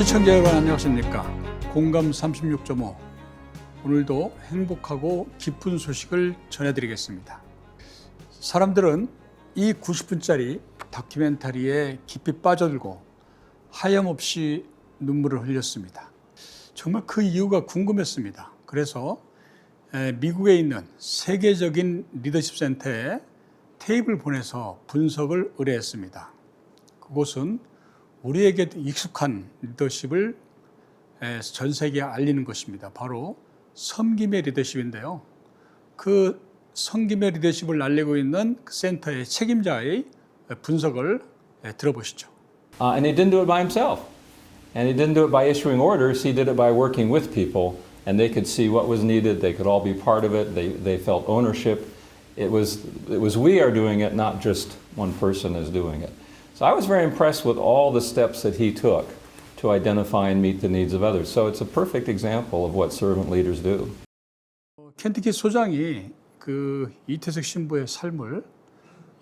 시청자 여러분 안녕하십니까. 공감 36.5 오늘도 행복하고 기쁜 소식을 전해드리겠습니다. 사람들은 이 90분짜리 다큐멘터리에 깊이 빠져들고 하염없이 눈물을 흘렸습니다. 정말 그 이유가 궁금했습니다. 그래서 미국에 있는 세계적인 리더십 센터에 테이프를 보내서 분석을 의뢰했습니다. 그곳은 우리에게도 익숙한 리더십을 전 세계에 알리는 것입니다. 바로 섬김의 리더십인데요. 그 섬김의 리더십을 알리고 있는 그 센터의 책임자의 분석을 들어보시죠. And he didn't do it by himself. And he didn't do it by issuing orders. He did it by working with people. And they could see what was needed. They could all be part of it. They felt ownership. It was we are doing it, not just one person is doing it. So I was very impressed with all the steps that he took to identify and meet the needs of others. So it's a perfect example of what servant leaders do. 켄터키 소장이 그 이태석 신부의 삶을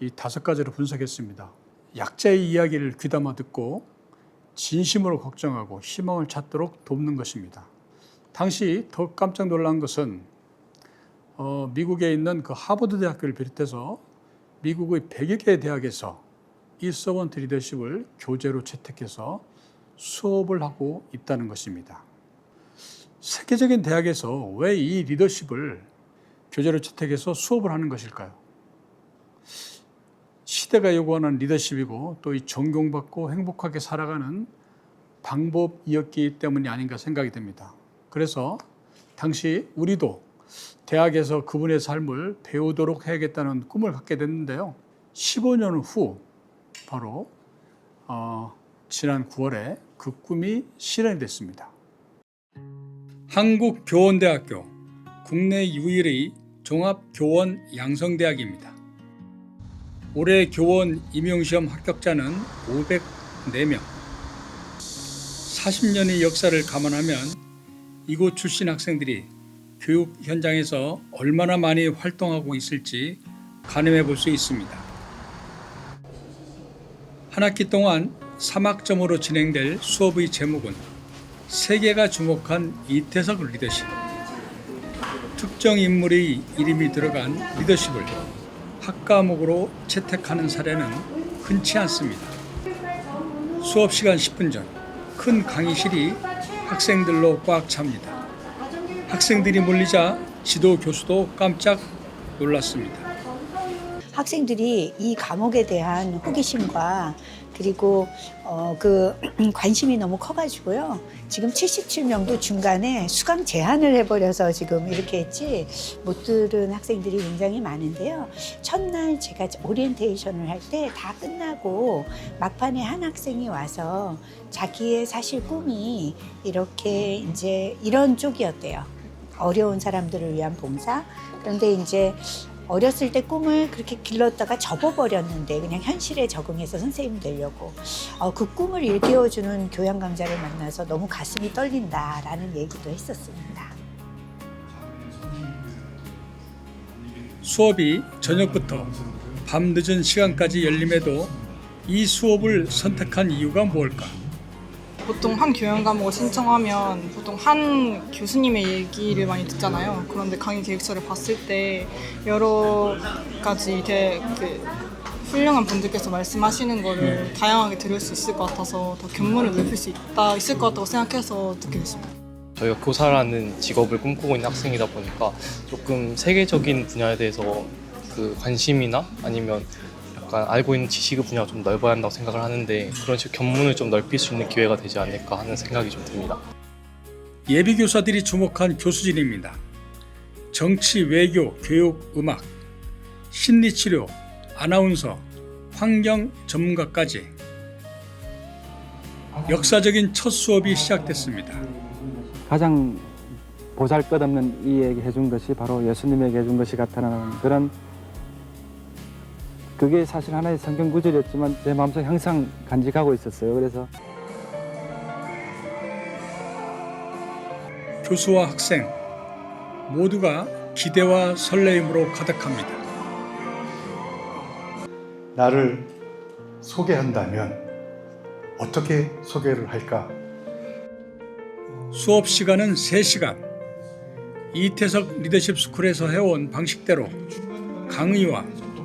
이 5가지로 분석했습니다. 약자의 이야기를 귀담아 듣고 진심으로 걱정하고 희망을 찾도록 돕는 것입니다. 당시 더 깜짝 놀란 것은 미국에 있는 그 하버드 대학교를 비롯해서 미국의 100여 개의 대학에서 이 서번트 리더십을 교재로 채택해서 수업을 하고 있다는 것입니다. 세계적인 대학에서 왜 이 리더십을 교재로 채택해서 수업을 하는 것일까요? 시대가 요구하는 리더십이고 또 이 존경받고 행복하게 살아가는 방법이었기 때문이 아닌가 생각이 됩니다. 그래서 당시 우리도 대학에서 그분의 삶을 배우도록 해야겠다는 꿈을 갖게 됐는데요. 15년 후 바로 지난 9월에 그 꿈이 실현이 됐습니다. 한국교원대학교 국내 유일의 종합교원 양성대학입니다. 올해 교원 임용시험 합격자는 504명. 40년의 역사를 감안하면 이곳 출신 학생들이 교육 현장에서 얼마나 많이 활동하고 있을지 가늠해 볼 수 있습니다. 한 학기 동안 3학점으로 진행될 수업의 제목은 세계가 주목한 이태석 리더십. 특정 인물의 이름이 들어간 리더십을 학과목으로 채택하는 사례는 흔치 않습니다. 수업 시간 10분 전 큰 강의실이 학생들로 꽉 찹니다. 학생들이 몰리자 지도 교수도 깜짝 놀랐습니다. 학생들이 이 과목에 대한 호기심과 그리고 그 관심이 너무 커가지고요. 지금 77명도 중간에 수강 제한을 해버려서 지금 이렇게 했지 못 들은 학생들이 굉장히 많은데요. 첫날 제가 오리엔테이션을 할 때 다 끝나고 막판에 한 학생이 와서 자기의 사실 꿈이 이렇게 이제 이런 쪽이었대요. 어려운 사람들을 위한 봉사. 그런데 이제 어렸을 때 꿈을 그렇게 길렀다가 접어버렸는데 그냥 현실에 적응해서 선생님이 되려고 그 꿈을 일깨워주는 교양 강좌를 만나서 너무 가슴이 떨린다라는 얘기도 했었습니다. 수업이 저녁부터 밤늦은 시간까지 열림에도 이 수업을 선택한 이유가 뭘까? 보통 한 교양 과목을 신청하면 보통 한 교수님의 얘기를 많이 듣잖아요. 그런데 강의 계획서를 봤을 때 여러 가지 훌륭한 분들께서 말씀하시는 거를 다양하게 들을 수 있을 것 같아서 더 견문을 넓힐 수 있을 것 같다고 생각해서 듣게 됐습니다. 저희가 교사라는 직업을 꿈꾸고 있는 학생이다 보니까 조금 세계적인 분야에 대해서 그 관심이나 아니면 약간 알고 있는 지식의 분야가 좀 넓어야 한다고 생각을 하는데 그런 식으로 견문을 좀 넓힐 수 있는 기회가 되지 않을까 하는 생각이 좀 듭니다. 예비교사들이 주목한 교수진입니다. 정치, 외교, 교육, 음악, 심리치료, 아나운서, 환경 전문가까지 역사적인 첫 수업이 시작됐습니다. 가장 보잘것없는 이에게 해준 것이 바로 예수님에게 해준 것이 같다는 그런 그게 사실 하나의 성경 구절이었지만 제 마음속에 항상 간직하고 있었어요. 그래서 교수와 학생 모두가 기대와 설레임으로 가득합니다. 나를 소개한다면 어떻게 소개를 할까? 수업 시간은 3시간. 이태석 리더십 스쿨에서 해온 방식대로 강의와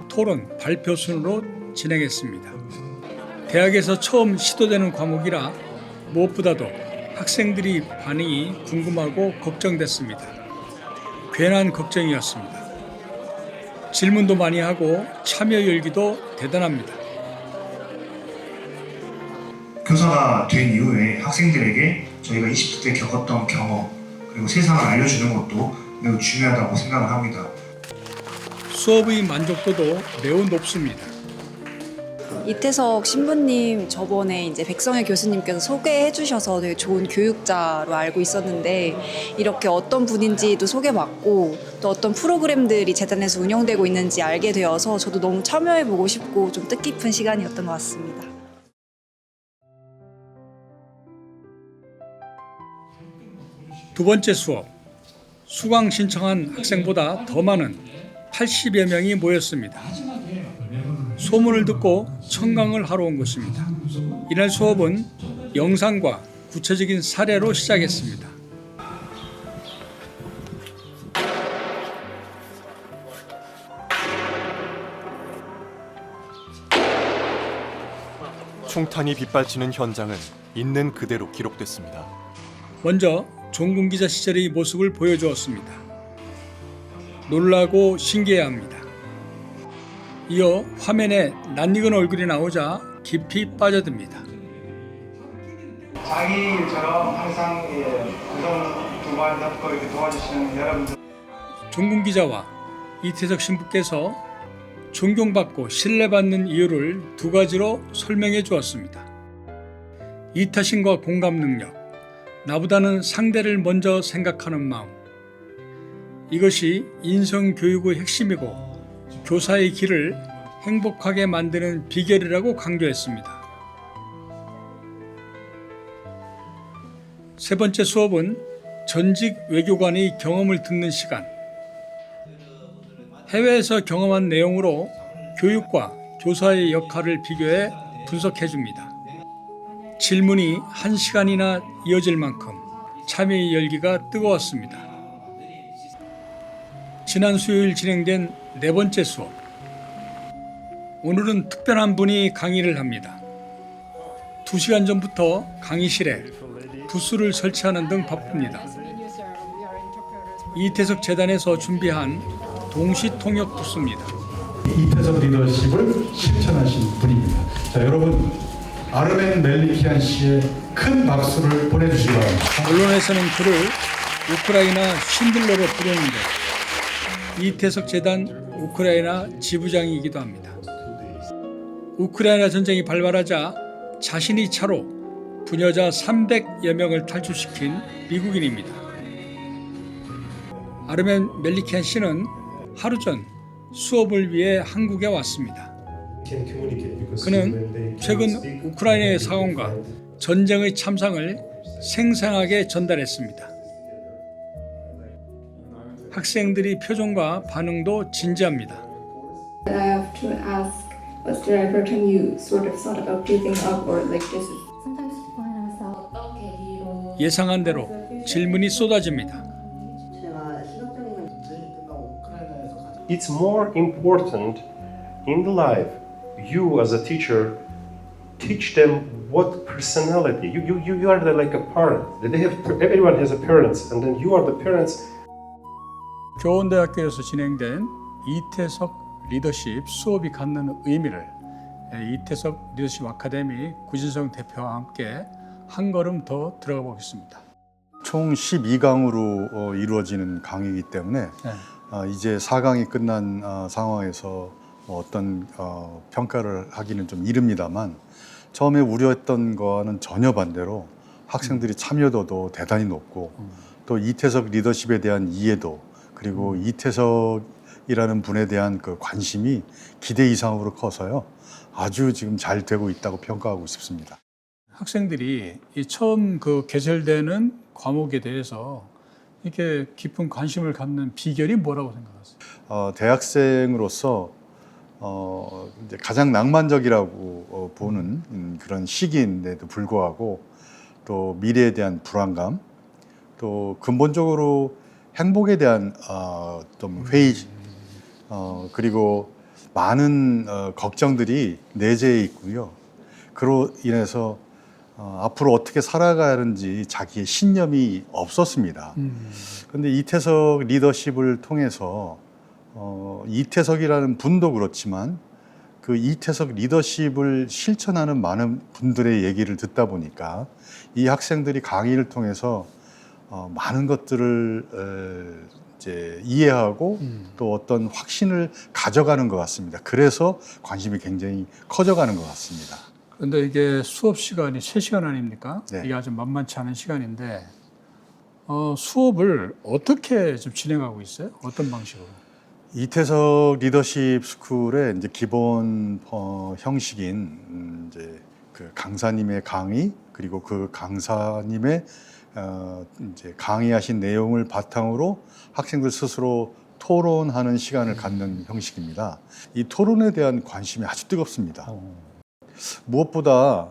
토론, 발표 순으로 진행했습니다. 대학에서 처음 시도되는 과목이라 무엇보다도 학생들이 반응이 궁금하고 걱정됐습니다. 괜한 걱정이었습니다. 질문도 많이 하고 참여 열기도 대단합니다. 교사가 된 이후에 학생들에게 저희가 20대 때 겪었던 경험 그리고 세상을 알려주는 것도 매우 중요하다고 생각을 합니다. 수업의 만족도도 매우 높습니다. 이태석 신부님 저번에 이제 백성혜 교수님께서 소개해 주셔서 되게 좋은 교육자로 알고 있었는데 이렇게 어떤 분인지도 소개받고 또 어떤 프로그램들이 재단에서 운영되고 있는지 알게 되어서 저도 너무 참여해 보고 싶고 좀 뜻깊은 시간이었던 것 같습니다. 두 번째 수업, 수강 신청한 학생보다 더 많은 80여 명이 모였습니다. 소문을 듣고 청강을 하러 온 것입니다. 이날 수업은 영상과 구체적인 사례로 시작했습니다. 총탄이 빗발치는 현장은 있는 그대로 기록됐습니다. 먼저 종군 기자 시절의 모습을 보여주었습니다. 놀라고 신기해합니다. 이어 화면에 낯익은 얼굴이 나오자 깊이 빠져듭니다. 자기 일처럼 항상 구성 두발 잡고 이렇게 도와주시는 여러분들. 종군 기자와 이태석 신부께서 존경받고 신뢰받는 이유를 두 가지로 설명해 주었습니다. 이타심과 공감 능력, 나보다는 상대를 먼저 생각하는 마음. 이것이 인성교육의 핵심이고 교사의 길을 행복하게 만드는 비결이라고 강조했습니다. 세 번째 수업은 전직 외교관의 경험을 듣는 시간. 해외에서 경험한 내용으로 교육과 교사의 역할을 비교해 분석해 줍니다. 질문이 1시간이나 이어질 만큼 참여의 열기가 뜨거웠습니다. 지난 수요일 진행된 네 번째 수업. 오늘은 특별한 분이 강의를 합니다. 2시간 전부터 강의실에 부스를 설치하는 등 바쁩니다. 이태석 재단에서 준비한 동시통역 부스입니다. 이태석 리더십을 실천하신 분입니다. 자, 여러분 아르멘 멜리키안 씨의 큰 박수를 보내주시기 바랍니다. 언론에서는 그를 우크라이나 신들러로 부르는데 이태석 재단 우크라이나 지부장이기도 합니다. 우크라이나 전쟁이 발발하자 자신의 차로 부녀자 300여 명을 탈출시킨 미국인입니다. 아르멘 멜리키안 씨는 하루 전 수업을 위해 한국에 왔습니다. 그는 최근 우크라이나의 상황과 전쟁의 참상을 생생하게 전달했습니다. 학생들이 표정과 반응도 진지합니다. I have to ask, what's the right can you sort of thought about breathing up or like this is sometimes find ourselves 예상한 대로 질문이 쏟아집니다. It's more important in the life. You as a teacher teach them what personality. You are like a parent. Everyone has a parents, and then you are the parents. 교원대학교에서 진행된 이태석 리더십 수업이 갖는 의미를 이태석 리더십 아카데미 구진성 대표와 함께 한 걸음 더 들어가 보겠습니다. 총 12강으로 이루어지는 강의이기 때문에 이제 4강이 끝난 상황에서 어떤 평가를 하기는 좀 이릅니다만 처음에 우려했던 거와는 전혀 반대로 학생들이 참여도도 대단히 높고 또 이태석 리더십에 대한 이해도 그리고 이태석이라는 분에 대한 그 관심이 기대 이상으로 커서요. 아주 지금 잘 되고 있다고 평가하고 싶습니다. 학생들이 이 처음 그 개설되는 과목에 대해서 이렇게 깊은 관심을 갖는 비결이 뭐라고 생각하세요? 대학생으로서 이제 가장 낭만적이라고 보는 그런 시기인데도 불구하고 또 미래에 대한 불안감 또 근본적으로 행복에 대한 좀 회의, 그리고 많은 걱정들이 내재해 있고요. 그로 인해서 앞으로 어떻게 살아가야 하는지 자기의 신념이 없었습니다. 그런데 이태석 리더십을 통해서 이태석이라는 분도 그렇지만 그 이태석 리더십을 실천하는 많은 분들의 얘기를 듣다 보니까 이 학생들이 강의를 통해서 많은 것들을 이제 이해하고 또 어떤 확신을 가져가는 것 같습니다. 그래서 관심이 굉장히 커져가는 것 같습니다. 그런데 이게 수업 시간이 3시간 아닙니까? 네. 이게 아주 만만치 않은 시간인데 수업을 어떻게 좀 진행하고 있어요? 어떤 방식으로? 이태석 리더십 스쿨의 이제 기본 형식인 이제 그 강사님의 강의, 그리고 그 강사님의 이제 강의하신 내용을 바탕으로 학생들 스스로 토론하는 시간을 갖는 형식입니다. 이 토론에 대한 관심이 아주 뜨겁습니다. 무엇보다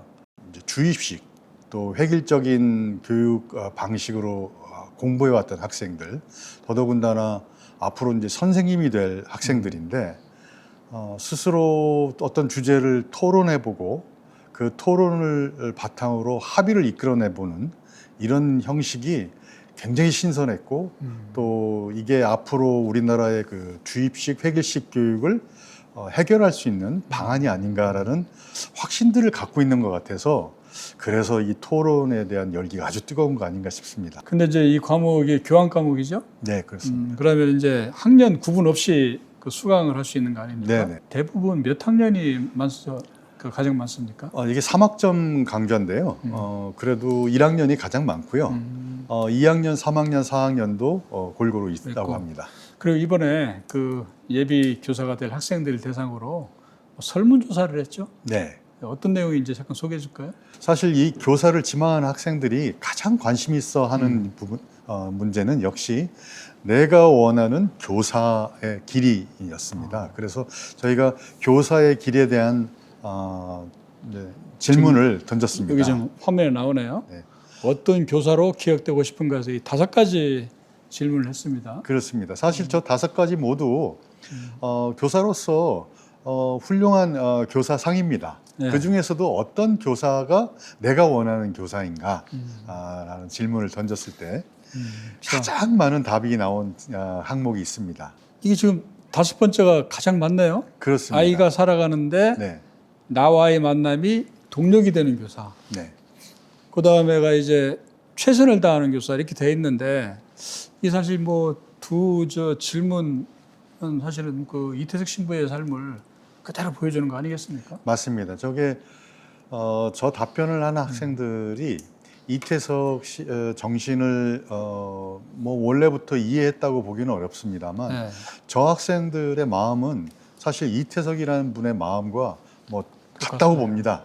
이제 주입식 또 획일적인 교육 방식으로 공부해왔던 학생들, 더더군다나 앞으로 이제 선생님이 될 학생들인데 스스로 어떤 주제를 토론해보고 그 토론을 바탕으로 합의를 이끌어내보는 이런 형식이 굉장히 신선했고 또 이게 앞으로 우리나라의 그 주입식 획일식 교육을 해결할 수 있는 방안이 아닌가라는 확신들을 갖고 있는 것 같아서 그래서 이 토론에 대한 열기가 아주 뜨거운 거 아닌가 싶습니다. 근데 이제 이 과목이 교환 과목이죠? 네, 그렇습니다. 그러면 이제 학년 구분 없이 그 수강을 할 수 있는 거 아닙니까? 네네. 대부분 몇 학년이 가장 많습니까? 이게 3학점 강좌인데요. 그래도 1학년이 가장 많고요. 2학년, 3학년, 4학년도 골고루 있다고 있고. 합니다. 그리고 이번에 그 예비 교사가 될 학생들 대상으로 설문조사를 했죠? 네. 어떤 내용인지 잠깐 소개해 줄까요? 사실 이 교사를 지망하는 학생들이 가장 관심 있어 하는 부분, 문제는 역시 내가 원하는 교사의 길이였습니다. 그래서 저희가 교사의 길에 대한 질문을 던졌습니다. 여기 좀 화면에 나오네요. 네. 어떤 교사로 기억되고 싶은가 해서 이 5가지 질문을 했습니다. 그렇습니다. 사실 저 5가지 모두 교사로서 훌륭한 교사상입니다. 네. 그 중에서도 어떤 교사가 내가 원하는 교사인가 라는 질문을 던졌을 때 가장 많은 답이 나온 항목이 있습니다. 이게 지금 5번째가 가장 많네요. 그렇습니다. 아이가 살아가는데 네. 나와의 만남이 동력이 되는 교사. 네. 그 다음에가 이제 최선을 다하는 교사 이렇게 돼 있는데 이 사실 뭐 두 질문은 사실은 그 이태석 신부의 삶을 그대로 보여주는 거 아니겠습니까? 맞습니다. 저게 저 답변을 하는 학생들이 이태석 정신을 뭐 원래부터 이해했다고 보기는 어렵습니다만 네. 저 학생들의 마음은 사실 이태석이라는 분의 마음과 뭐 같다고 봅니다.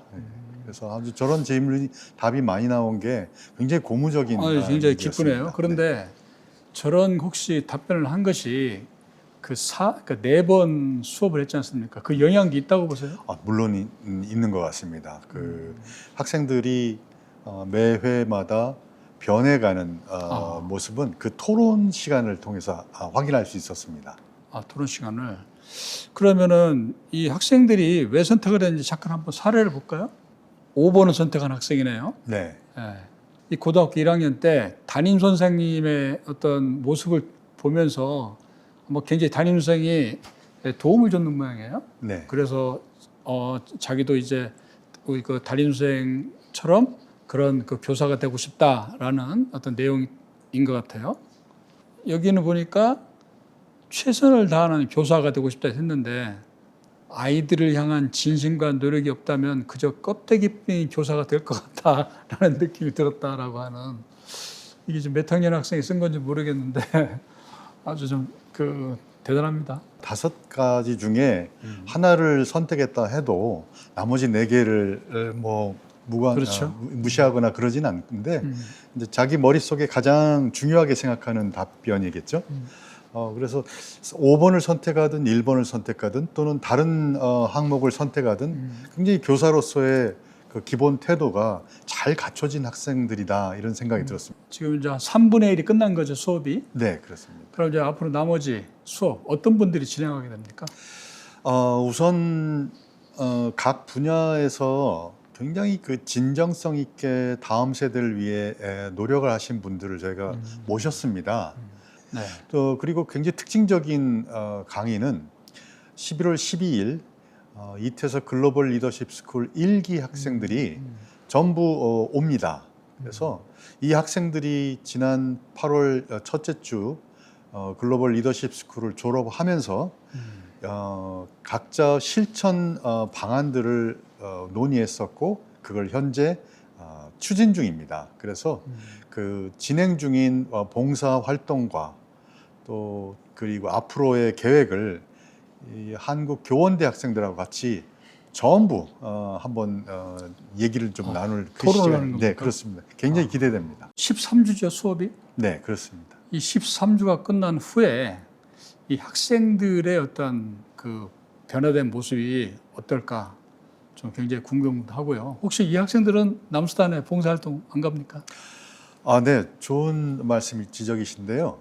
그래서 아주 저런 질문이 답이 많이 나온 게 굉장히 고무적인 굉장히 기쁘네요. 얘기였습니다. 그런데 저런 혹시 답변을 한 것이 그 4번 수업을 했지 않습니까? 그 영향도 있다고 보세요? 물론 있는 것 같습니다. 그 학생들이 매 회마다 변해가는 모습은 그 토론 시간을 통해서 확인할 수 있었습니다. 토론 시간을. 그러면은 이 학생들이 왜 선택을 했는지 잠깐 한번 사례를 볼까요? 5번을 선택한 학생이네요. 네. 이 고등학교 1학년 때 담임 선생님의 어떤 모습을 보면서 뭐 굉장히 담임 선생이 도움을 줬는 모양이에요. 네. 그래서 자기도 이제 그 담임 선생처럼 그런 그 교사가 되고 싶다라는 어떤 내용인 것 같아요. 여기는 보니까 최선을 다하는 교사가 되고 싶다 했는데 아이들을 향한 진심과 노력이 없다면 그저 껍데기뿐인 교사가 될 것 같다라는 느낌이 들었다라고 하는, 이게 지금 몇 학년 학생이 쓴 건지 모르겠는데 아주 좀 대단합니다. 5가지 중에 하나를 선택했다 해도 나머지 4개를 뭐 그렇죠. 무시하거나 그러진 않는데 이제 자기 머릿속에 가장 중요하게 생각하는 답변이겠죠. 그래서 5번을 선택하든 1번을 선택하든 또는 다른 항목을 선택하든 굉장히 교사로서의 그 기본 태도가 잘 갖춰진 학생들이다 이런 생각이 들었습니다. 지금 이제 3분의 1이 끝난 거죠, 수업이? 네, 그렇습니다. 그럼 이제 앞으로 나머지 수업 어떤 분들이 진행하게 됩니까? 우선 각 분야에서 굉장히 그 진정성 있게 다음 세대를 위해 노력을 하신 분들을 저희가 모셨습니다. 네. 또 그리고 굉장히 특징적인 강의는 11월 12일 이태석 글로벌 리더십 스쿨 1기 학생들이 전부 옵니다. 그래서 이 학생들이 지난 8월 첫째 주 글로벌 리더십 스쿨을 졸업하면서 각자 실천 방안들을 논의했었고 그걸 현재 추진 중입니다. 그래서 그 진행 중인 봉사 활동과 또 그리고 앞으로의 계획을 이 한국 교원대 학생들하고 같이 전부 한번 얘기를 좀 나눌 토론을 하는 겁니까? 네, 그렇습니다. 굉장히 기대됩니다. 13주죠, 수업이? 네, 그렇습니다. 이 13주가 끝난 후에 이 학생들의 어떤 그 변화된 모습이 어떨까 좀 굉장히 궁금하고요. 혹시 이 학생들은 남수단에 봉사활동 안 갑니까? 네, 좋은 말씀이 지적이신데요.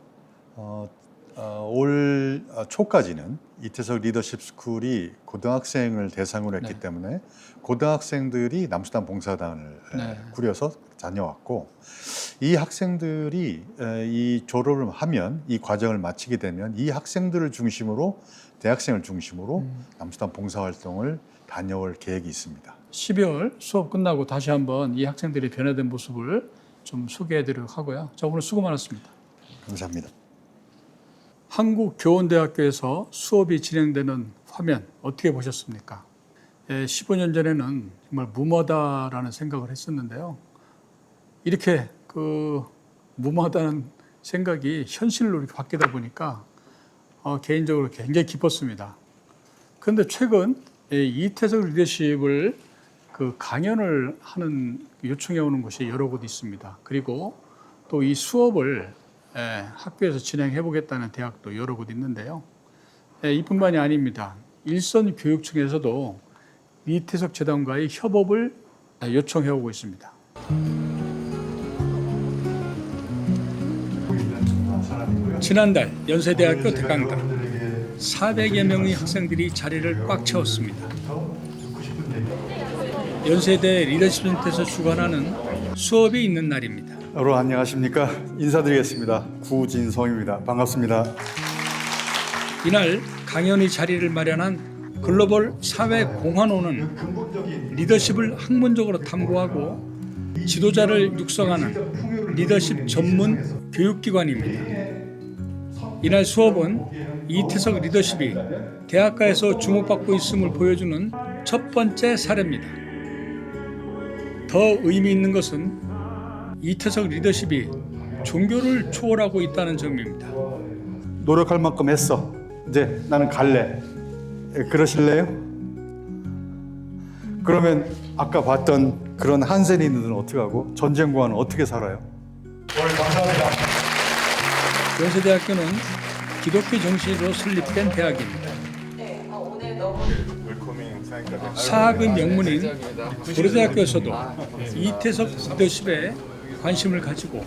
올 초까지는 이태석 리더십 스쿨이 고등학생을 대상으로 했기 네. 때문에 고등학생들이 남수단 봉사단을 네. 꾸려서 다녀왔고 이 학생들이 이 졸업을 하면 이 과정을 마치게 되면 이 학생들을 중심으로 대학생을 중심으로 남수단 봉사활동을 다녀올 계획이 있습니다. 12월 수업 끝나고 다시 한번 이 학생들이 변화된 모습을 좀 소개해드리도록 하고요. 자, 오늘 수고 많았습니다. 감사합니다. 한국교원대학교에서 수업이 진행되는 화면 어떻게 보셨습니까? 15년 전에는 정말 무모하다라는 생각을 했었는데요. 이렇게 그 무모하다는 생각이 현실로 이렇게 바뀌다 보니까 개인적으로 굉장히 기뻤습니다. 그런데 최근 이태석 리더십을 그 강연을 하는 요청해 오는 곳이 여러 곳 있습니다. 그리고 또 이 수업을 학교에서 진행해 보겠다는 대학도 여러 곳 있는데요. 이뿐만이 아닙니다. 일선 교육청에서도 이태석 재단과의 협업을 요청해 오고 있습니다. 지난달 연세대학교 대강당 400여 명의 학생들이 자리를 꽉 채웠습니다. 연세대 리더십 센터에서 주관하는 수업이 있는 날입니다. 여러분 안녕하십니까? 인사드리겠습니다. 구진성입니다. 반갑습니다. 이날 강연의 자리를 마련한 글로벌 사회공헌원은 리더십을 학문적으로 탐구하고 지도자를 육성하는 리더십 전문 교육기관입니다. 이날 수업은 이태석 리더십이 대학가에서 주목받고 있음을 보여주는 첫 번째 사례입니다. 더 의미 있는 것은 이태석 리더십이 종교를 초월하고 있다는 점입니다. 노력할 만큼 했어. 이제 나는 갈래. 그러실래요? 그러면 아까 봤던 그런 한센인들은 어떻게 하고 전쟁과는 어떻게 살아요? 오늘 감사합니다. 연세대학교는 기독교 정신으로 설립된 대학입니다. 사학의 명문인 고려대학교에서도 이태석 리더십에 관심을 가지고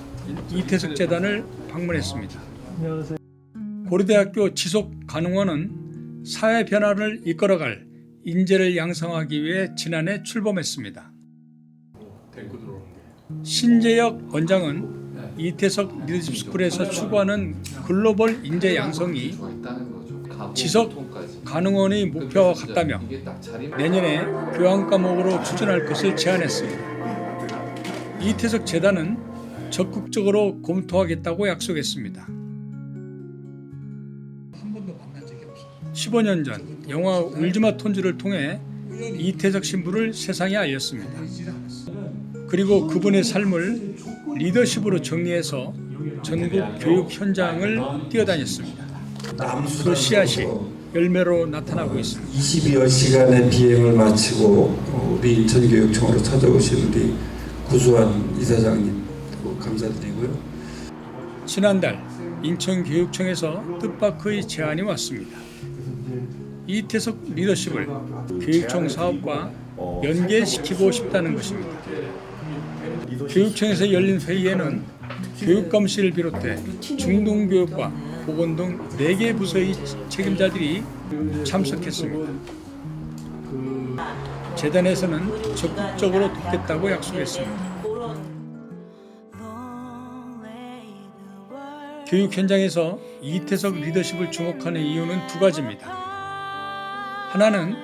이태석 재단을 방문했습니다. 고려대학교 지속가능원은 사회 변화를 이끌어갈 인재를 양성하기 위해 지난해 출범했습니다. 신재혁 원장은 이태석 리더십 스쿨에서 추구하는 글로벌 인재 양성이 지속 가능원의 목표와 같다며 내년에 교양 과목으로 추진할 것을 제안했습니다. 이태석 재단은 적극적으로 검토하겠다고 약속했습니다. 15년 전 영화 울지마 톤즈를 통해 이태석 신부를 세상에 알렸습니다. 그리고 그분의 삶을 리더십으로 정리해서 전국 교육 현장을 뛰어다녔습니다. 그 씨앗이 열매로 나타나고 있습니다. 22여 시간의 비행을 마치고 우리 인천교육청으로 찾아오신 우리 구수한 이사장님 감사드리고요. 지난달 인천교육청에서 뜻밖의 제안이 왔습니다. 이태석 리더십을 교육청 사업과 연계시키고 싶다는 것입니다. 교육청에서 열린 회의에는 교육감실을 비롯해 중등교육과 보건 등 4개 부서의 책임자들이 참석했습니다. 재단에서는 적극적으로 돕겠다고 약속했습니다. 교육 현장에서 이태석 리더십을 주목하는 이유는 2가지입니다. 하나는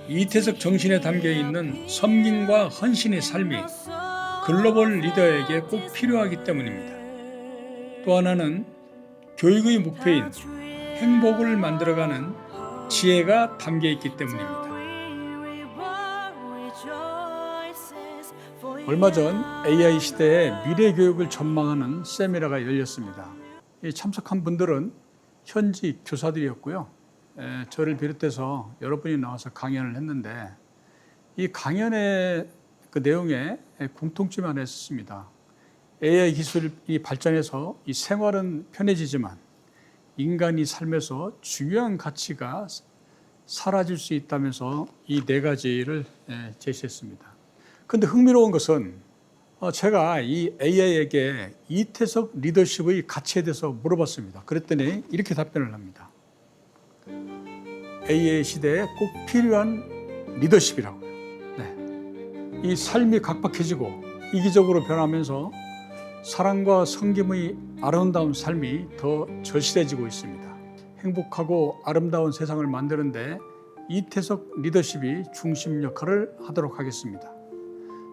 이태석 정신에 담겨 있는 섬김과 헌신의 삶이 글로벌 리더에게 꼭 필요하기 때문입니다. 또 하나는 교육의 목표인 행복을 만들어가는 지혜가 담겨 있기 때문입니다. 얼마 전 AI 시대의 미래 교육을 전망하는 세미나가 열렸습니다. 이 참석한 분들은 현지 교사들이었고요. 저를 비롯해서 여러분이 나와서 강연을 했는데 이 강연의 그 내용에 공통점이 하나 있었습니다. AI 기술이 발전해서 이 생활은 편해지지만 인간이 삶에서 중요한 가치가 사라질 수 있다면서 이 4가지를 제시했습니다. 그런데 흥미로운 것은 제가 이 AI에게 이태석 리더십의 가치에 대해서 물어봤습니다. 그랬더니 이렇게 답변을 합니다. AI 시대에 꼭 필요한 리더십이라고요. 네. 이 삶이 각박해지고 이기적으로 변하면서 사랑과 섬김의 아름다운 삶이 더 절실해지고 있습니다. 행복하고 아름다운 세상을 만드는데 이태석 리더십이 중심 역할을 하도록 하겠습니다.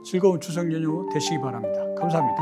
즐거운 추석 연휴 되시기 바랍니다. 감사합니다.